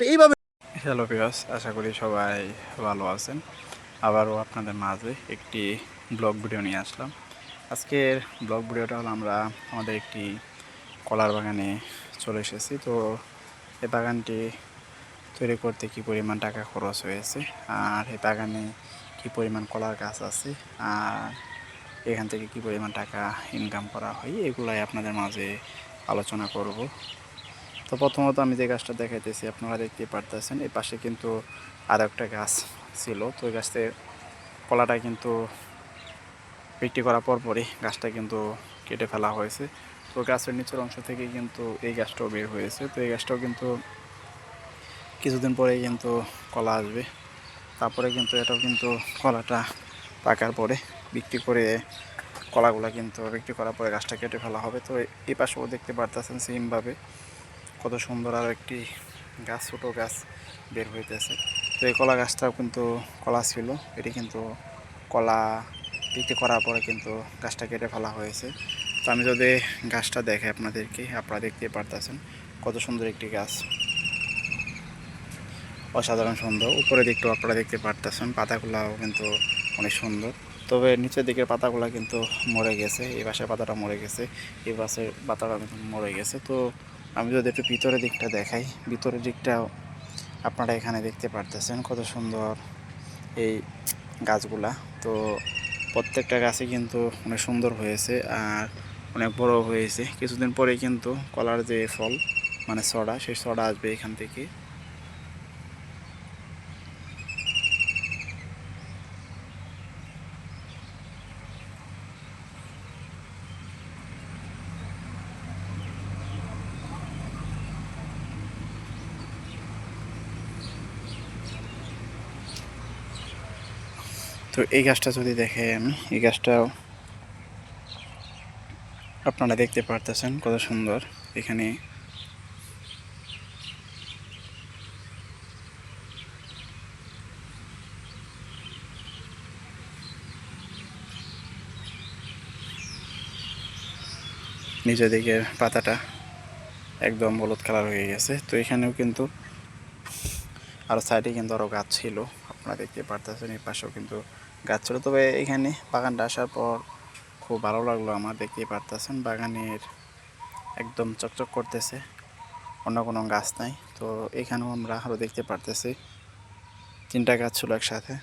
তো এইভাবে। Hello viewers, আশা করি সবাই ভালো আছেন। আবারও আপনাদের মাঝে একটি ব্লগ ভিডিও নিয়ে আসলাম। আজকের ব্লগ ভিডিওটা হলো আমরা আমাদের একটি কলার বাগানে চলে এসেছি। তো এই বাগানটি তৈরি করতে কী পরিমাণ টাকা খরচ হয়েছে, আর এই বাগানে কী পরিমাণ কলার গাছ আছে, আর এখান থেকে কী পরিমাণ টাকা ইনকাম করা হয়, এগুলাই আপনাদের মাঝে আলোচনা করব। তো প্রথমত আমি যে গাছটা দেখাইতেছি আপনারা দেখতে পারতেছেন, এই পাশে কিন্তু আরও একটা গাছ ছিল। তো ওই গাছতে কলাটা কিন্তু বিক্রি করার পরপরই গাছটা কিন্তু কেটে ফেলা হয়েছে। তো গাছের নিচের অংশ থেকে কিন্তু এই গাছটাও বের হয়েছে। তো এই গাছটাও কিন্তু কিছুদিন পরেই কিন্তু কলা আসবে। তারপরে কিন্তু এটাও কিন্তু কলাটা পাকার পরে বিক্রি করে কলাগুলো কিন্তু বিক্রি করার পরে গাছটা কেটে ফেলা হবে। তো এই পাশেও দেখতে পারতেছেন সেমভাবে কত সুন্দর আর একটি গাছ, ছোটো গাছ বের হইতেছে। তো এই কলা গাছটাও কিন্তু কলা ছিল, এটি কিন্তু কলা বিক্রি করার পরে কিন্তু গাছটা কেটে ফেলা হয়েছে। তো আমি যদি গাছটা দেখে আপনাদেরকে, আপনারা দেখতে পারতেছেন কত সুন্দর একটি গাছ, অসাধারণ সুন্দর। উপরের দিকটাও আপনারা দেখতে পারতেছেন, পাতাগুলাও কিন্তু অনেক সুন্দর। তবে নিচের দিকের পাতাগুলো কিন্তু মরে গেছে, এই পাশের পাতাটা মরে গেছে, এই পাশের পাতাটা কিন্তু মরে গেছে। তো আমি যদি একটু ভিতরের দিকটা দেখাই, ভিতরের দিকটাও আপনারা এখানে দেখতে পারতেছেন কত সুন্দর এই গাছগুলা। তো প্রত্যেকটা গাছই কিন্তু অনেক সুন্দর হয়েছে আর অনেক বড় হয়েছে। কিছুদিন পরে কিন্তু কলার যে ফল মানে ছড়া, সেই ছড়া আসবে এখান থেকে। তো এই গাছটা যদি দেখে আমি, এই গাছটাও আপনারা দেখতে পারতেছেন কত সুন্দর। এখানে নিচের দিকের পাতাটা একদম হলুদ কালার হয়ে গেছে। তো এখানেও কিন্তু আরও সাইডে কিন্তু আরও গাছ ছিল, আপনারা দেখতে পারতেছেন এই পাশেও কিন্তু গাছ ছিল। তবে এখানে বাগানটা আসার পর খুব ভালো লাগলো আমার, দেখতে পারতেছেন বাগানের একদম চকচক করতেছে, অন্য কোনো গাছ নাই। তো এখানেও আমরা আরও দেখতে পারতেছি 3টা গাছ ছিল একসাথে।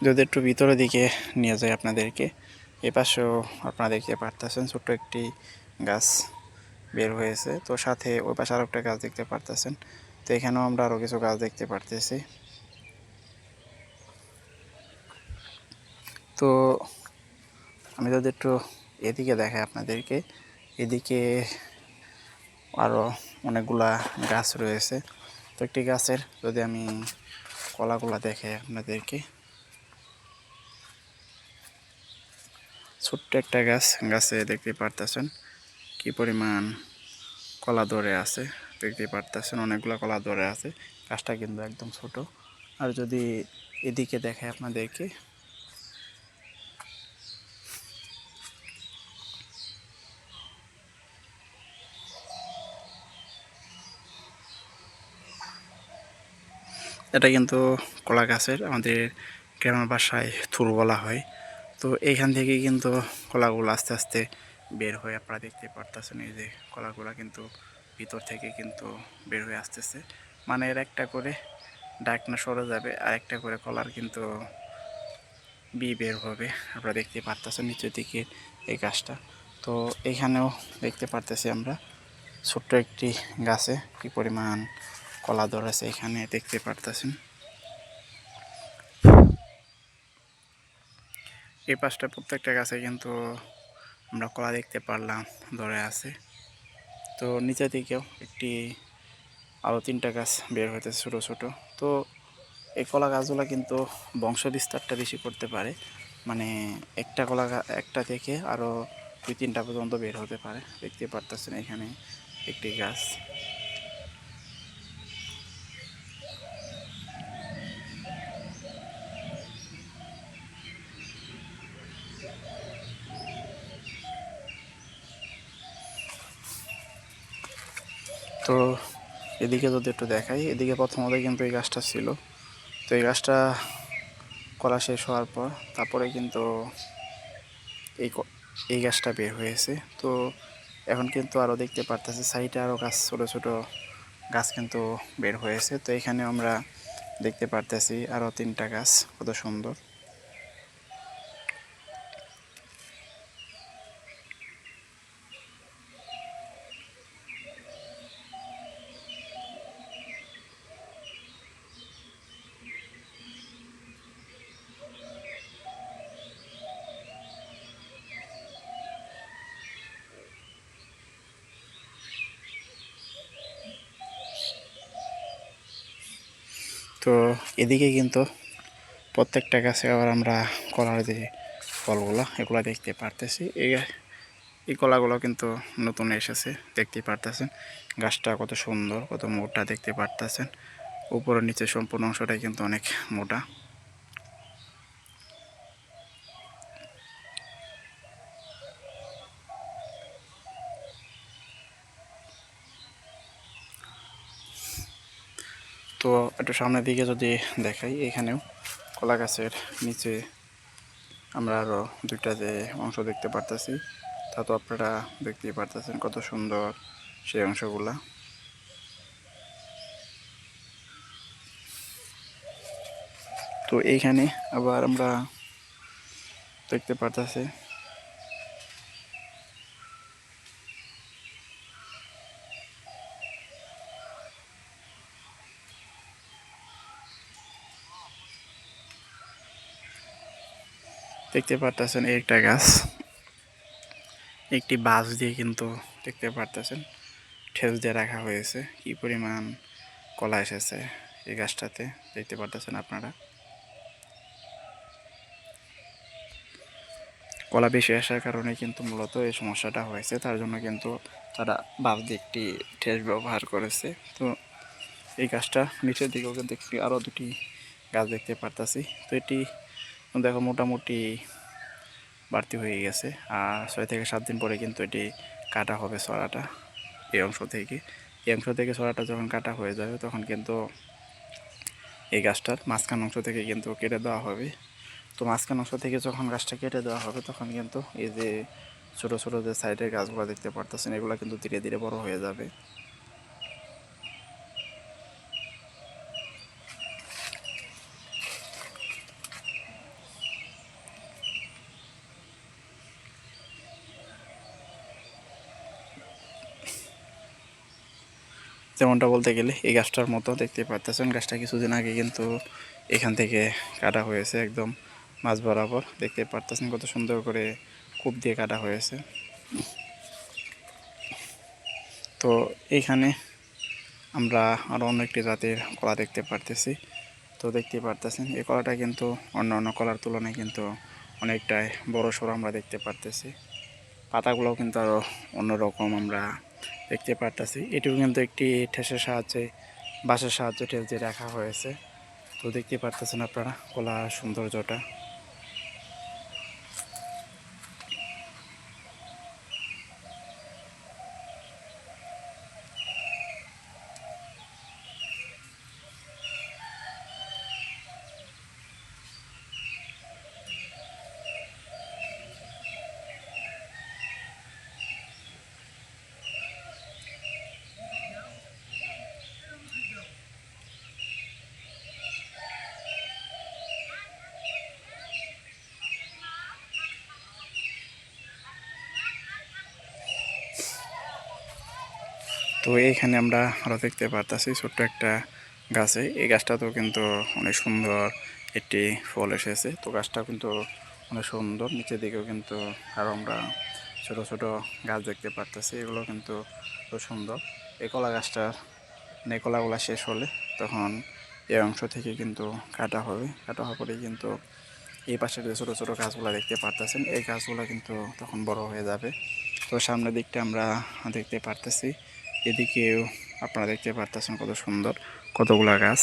যদি একটু ভিতরের দিকে নিয়ে যায় আপনাদেরকে, এ পাশেও আপনারা দেখতে পারতেছেন ছোট্ট একটি গাছ বের হয়েছে। তো সাথে ওই পাশে আরও একটা গাছ দেখতে পারতেছেন। তো এখানেও আমরা আরও কিছু গাছ দেখতে পারতেছি। তো আমি যদি একটু এদিকে দেখাই আপনাদেরকে, এদিকে আরও অনেকগুলা গাছ রয়েছে। তো একটি গাছের যদি আমি কলাগুলা দেখে আপনাদেরকে, ছোট্ট একটা গাছ, গাছে দেখতে পারতেছেন কি পরিমাণ কলা ধরে আছে, দেখতে পারতেছেন অনেকগুলো কলা ধরে আছে। গাছটা কিন্তু একদম ছোট। আর যদি এদিকে দেখে আপনাদেরকে, এটা কিন্তু কলা গাছের, আমাদের গ্রামের ভাষায় থুর বলা হয়। তো এইখান থেকে কিন্তু কলাগুলো আস্তে আস্তে বের হয়ে আপনারা দেখতে পারতেছেন, এই যে কলাগুলো কিন্তু ভিতর থেকে কিন্তু বের হয়ে আসতেছে। মানে এর একটা করে ডাকনা সরে যাবে, আর একটা করে কলার কিন্তু বের হবে। আপনারা দেখতে পারতেছেন নিচের দিকে এই গাছটা। তো এইখানেও দেখতে পারতেছি আমরা ছোট্ট একটি গাছে কি পরিমাণ কলা ধরেছে, এখানে দেখতে পারতেছেন। এই পাশটা প্রত্যেকটা গাছে কিন্তু আমরা কলা দেখতে পারলাম ধরে আছে। তো নিচের দিকেও একটি আরও 3টা গাছ বের হইতেছে ছোটো ছোটো। তো এই কলা গাছগুলো কিন্তু বংশ বিস্তারটা বেশি করতে পারে, মানে একটা একটা থেকে আরও 2-3টা পর্যন্ত বের হতে পারে। দেখতে পারতেছেন এখানে একটি গাছ। তো এদিকে যদি একটু দেখাই, এদিকে প্রথমত কিন্তু এই গাছটা ছিল। তো এই গাছটা কলা শেষ হওয়ার পর তারপরে কিন্তু এই এই গাছটা বের হয়েছে। তো এখন কিন্তু আরও দেখতে পারতেছি সাইডে আরও গাছ, ছোটো ছোটো গাছ কিন্তু বের হয়েছে। তো এখানে আমরা দেখতে পারতেছি আরও 3টা গাছ, কত সুন্দর। তো এদিকে কিন্তু প্রত্যেকটা গাছে আবার আমরা কলার যে ফলগুলো এগুলো দেখতে পারতেছি। এই কলাগুলো কিন্তু নতুন এসেছে, দেখতে পারতেছেন। গাছটা কত সুন্দর, কত মোটা দেখতে পারতেছেন। উপরের নিচে সম্পূর্ণ অংশটাই কিন্তু অনেক মোটা। তো একটু সামনের দিকে যদি দেখাই, এখানেও কলা গাছের নিচে আমরা আরও 2টা যে অংশ দেখতে পারতেছি, তা তো আপনারা দেখতেই পারতেছেন কত সুন্দর সেই অংশগুলা। তো এইখানে আবার আমরা দেখতে পারতেছি একটা গাছ, একটি বাঁশ দিয়ে কিন্তু দেখতে পারতেছেন ঠেস দিয়ে রাখা হয়েছে। কি পরিমাণ কলা এসেছে এই গাছটাতে দেখতে পারতেছেন আপনারা। কলা বেশি আসার কারণে কিন্তু মূলত এই সমস্যাটা হয়েছে, তার জন্য কিন্তু তারা বাঁশ দিয়ে একটি ঠেস ব্যবহার করেছে। তো এই গাছটা নিচের দিকেও কিন্তু আরও 2টি গাছ দেখতে পারতেছি। তো এটি দেখো মোটামুটি বাড়তি হয়ে গেছে, আর 6 থেকে 7 দিন পরে কিন্তু এটি কাটা হবে ছড়াটা। এই অংশ থেকে ছড়াটা যখন কাটা হয়ে যাবে তখন কিন্তু এই গাছটার মাঝখান অংশ থেকে কিন্তু কেটে দেওয়া হবে। তো মাঝখান অংশ থেকে যখন গাছটা কেটে দেওয়া হবে তখন কিন্তু এই যে ছোটো ছোটো যে সাইডের গাছগুলো দেখতে পারতেছেন এগুলো কিন্তু ধীরে ধীরে বড় হয়ে যাবে। যেমনটা বলতে গেলে এই গাছটার মতো দেখতে পারতেছেন, গাছটা কিছুদিন আগে কিন্তু এখান থেকে কাটা হয়েছে, একদম মাঝ বরাবর দেখতে পারতেছেন কত সুন্দর করে কূপ দিয়ে কাটা হয়েছে। তো এইখানে আমরা আরও অন্য একটি জাতের কলা দেখতে পারতেছি। তো দেখতে পারতেছেন এই কলাটা কিন্তু অন্য অন্য কলার তুলনায় কিন্তু অনেকটাই বড় সড়ো আমরা দেখতে পারতেছি। পাতাগুলোও কিন্তু আরও অন্যরকম আমরা দেখতে পারতেছি। এটিও কিন্তু একটি ঠেসের সাহায্যে, বাঁশের সাহায্যে ঠেস দিয়ে রাখা হয়েছে। তো দেখতে পারতেছেন আপনারা কলার সৌন্দর্যটা। তো এইখানে আমরা আরও দেখতে পারতেছি ছোট্ট একটা গাছে, এই গাছটাতেও কিন্তু অনেক সুন্দর একটি ফল এসেছে। তো গাছটা কিন্তু অনেক সুন্দর, নিচের দিকেও কিন্তু আরও আমরা ছোট ছোট গাছ দেখতে পারতেছি, এগুলো কিন্তু খুব সুন্দর। এই কলা গাছটার কলাগুলা শেষ হলে তখন এই অংশ থেকে কিন্তু কাটা হবে, কাটা হওয়ার পরে কিন্তু এই পাশে যে ছোটো ছোটো গাছগুলো দেখতে পারতেছেন এই গাছগুলো কিন্তু তখন বড় হয়ে যাবে। তো সামনের দিকটা আমরা দেখতে পারতেছি, এদিকেও আপনারা দেখতে পারতেছেন কত সুন্দর কতগুলা গাছ।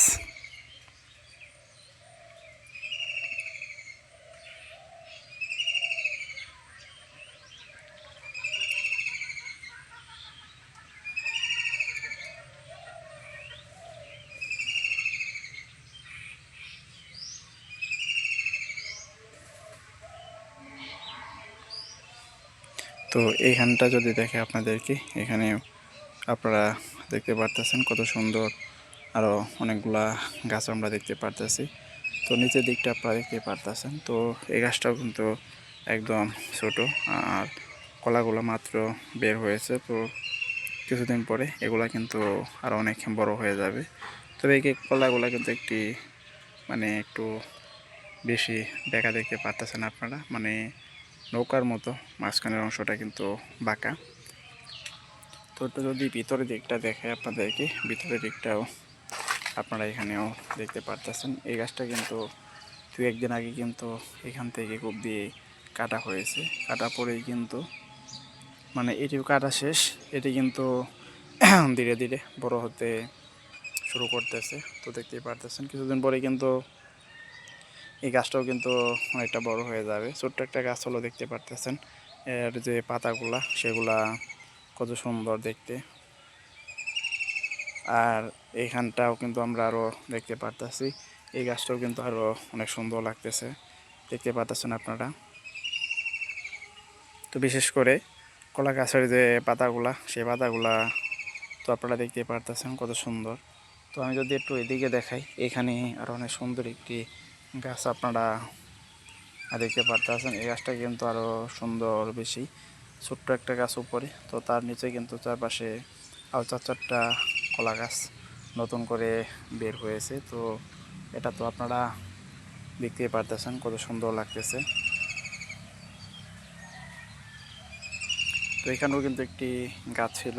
তো এইখানটা যদি দেখে আপনাদেরকে, এখানে আপনারা দেখতে পারতেছেন কত সুন্দর, আরও অনেকগুলা গাছ আমরা দেখতে পারতেছি। তো নিচের দিকটা আপনারা দেখতে পারতেছেন। তো এই গাছটাও কিন্তু একদম ছোট, আর কলাগুলো মাত্র বের হয়েছে। তো কিছুদিন পরে এগুলা কিন্তু আরও অনেক বড় হয়ে যাবে। তবে এই কলাগুলো কিন্তু একটু বেশি বেঁকা দেখতে পারতেছেন আপনারা, নৌকার মতো মাঝখানের অংশটা কিন্তু বাঁকা। তো একটু যদি ভিতরের দিকটা দেখে আপনাদেরকে, ভিতরের দিকটাও আপনারা এখানেও দেখতে পারতেছেন। এই গাছটা কিন্তু 2-1 দিন আগে কিন্তু এখান থেকে খুব দিয়ে কাটা হয়েছে। কাটা পরেই কিন্তু এটিও কাটা শেষ। এটি কিন্তু ধীরে ধীরে বড় হতে শুরু করতেছে। তো দেখতেই পারতেছেন কিছুদিন পরে কিন্তু এই গাছটাও কিন্তু অনেকটা বড় হয়ে যাবে। ছোট্ট একটা গাছ হলো, দেখতে পারতেছেন এর যে পাতাগুলা সেগুলা কত সুন্দর দেখতে। আর এইখানটাও কিন্তু আমরা আরও দেখতে পারতেছি, এই গাছটাও কিন্তু আরও অনেক সুন্দর লাগতেছে, দেখতে পারতেছেন আপনারা। তো বিশেষ করে কলা গাছের যে পাতাগুলা, সেই পাতাগুলা তো আপনারা দেখতে পারতেছেন কত সুন্দর। তো আমি যদি একটু এদিকে দেখাই, এখানে আরও অনেক সুন্দর একটি গাছ আপনারা দেখতে পারতেছেন। এই গাছটা কিন্তু আরও সুন্দর বেশি, ছোট্ট একটা গাছ উপরে। তো তার নিচে কিন্তু চারপাশে আরও 4-4টা কলা গাছ নতুন করে বের হয়েছে। তো এটা তো আপনারা দেখতেই পারতেছেন কত সুন্দর লাগতেছে। তো এখানেও কিন্তু একটি গাছ ছিল।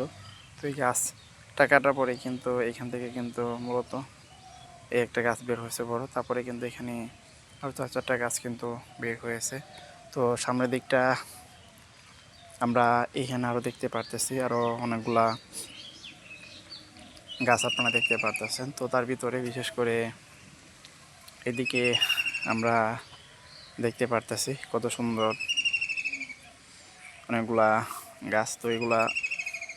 তো এই গাছটা কাটার পরে কিন্তু এখান থেকে কিন্তু মূলত এই একটা গাছ বের হয়েছে বড়। তারপরে কিন্তু এখানে আরও 4-4টা গাছ কিন্তু বের হয়েছে। তো সামনের দিকটা আমরা এখানে আরও দেখতে পারতেছি, আরও অনেকগুলা গাছ আপনারা দেখতে পারতেছেন। তো তার ভিতরে বিশেষ করে এদিকে আমরা দেখতে পারতেছি কত সুন্দর অনেকগুলা গাছ। তো এগুলা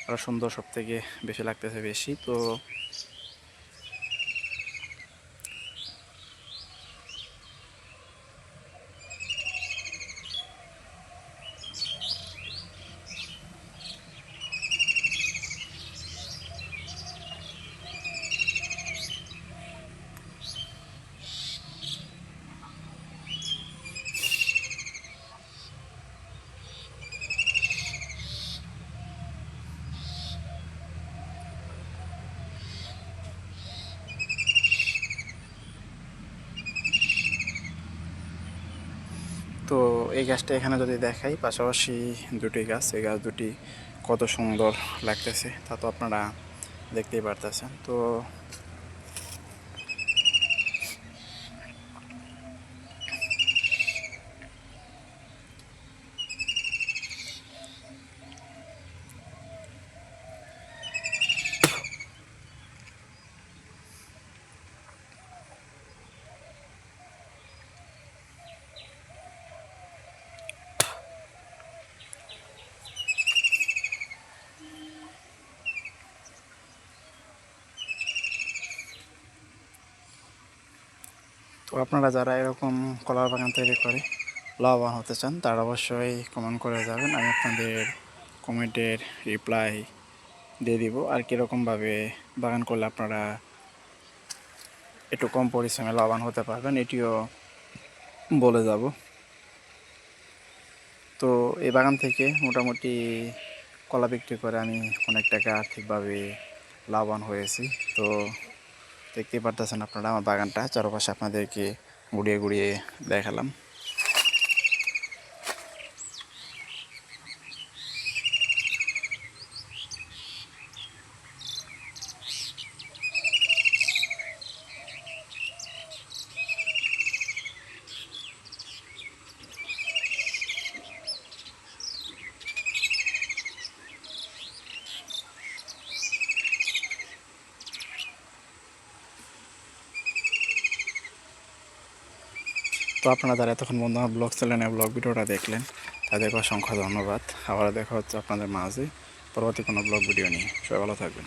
আরও সুন্দর, সব থেকে বেশি লাগতেছে বেশি। তো তো এই গাছটা এখানে যদি দেখাই, পাশাপাশি দুটি গাছ, এই গাছ দুটি কত সুন্দর লাগতেছে তা তো আপনারা দেখতেই পারতেছেন। তো তো আপনারা যারা এরকম কলার বাগান তৈরি করে লাভবান হতে চান, তারা অবশ্যই কমেন্ট করে যাবেন। আমি আপনাদের কমেন্টের রিপ্লাই দিয়ে দিব। আর কীরকমভাবে বাগান করলে আপনারা একটু কম পরিশ্রমে লাভবান হতে পারবেন, এটিও বলে যাব। তো এই বাগান থেকে মোটামুটি কলা বিক্রি করে আমি অনেক টাকা আর্থিকভাবে লাভবান হয়েছি। তো দেখতেই পারতেছেন আপনারা আমার বাগানটা, চারপাশে আপনাদেরকে ঘুরিয়ে ঘুরিয়ে দেখালাম। তো আপনারা যারা এতক্ষণ বন্ধু আমার ব্লগ চ্যানেলে ব্লগ ভিডিওটা দেখলেন, তাদেরকে অসংখ্য ধন্যবাদ। আবার দেখা হচ্ছে আপনাদের মাঝে পরবর্তী কোনো ব্লগ ভিডিও নিয়ে। সবাই ভালো থাকবেন।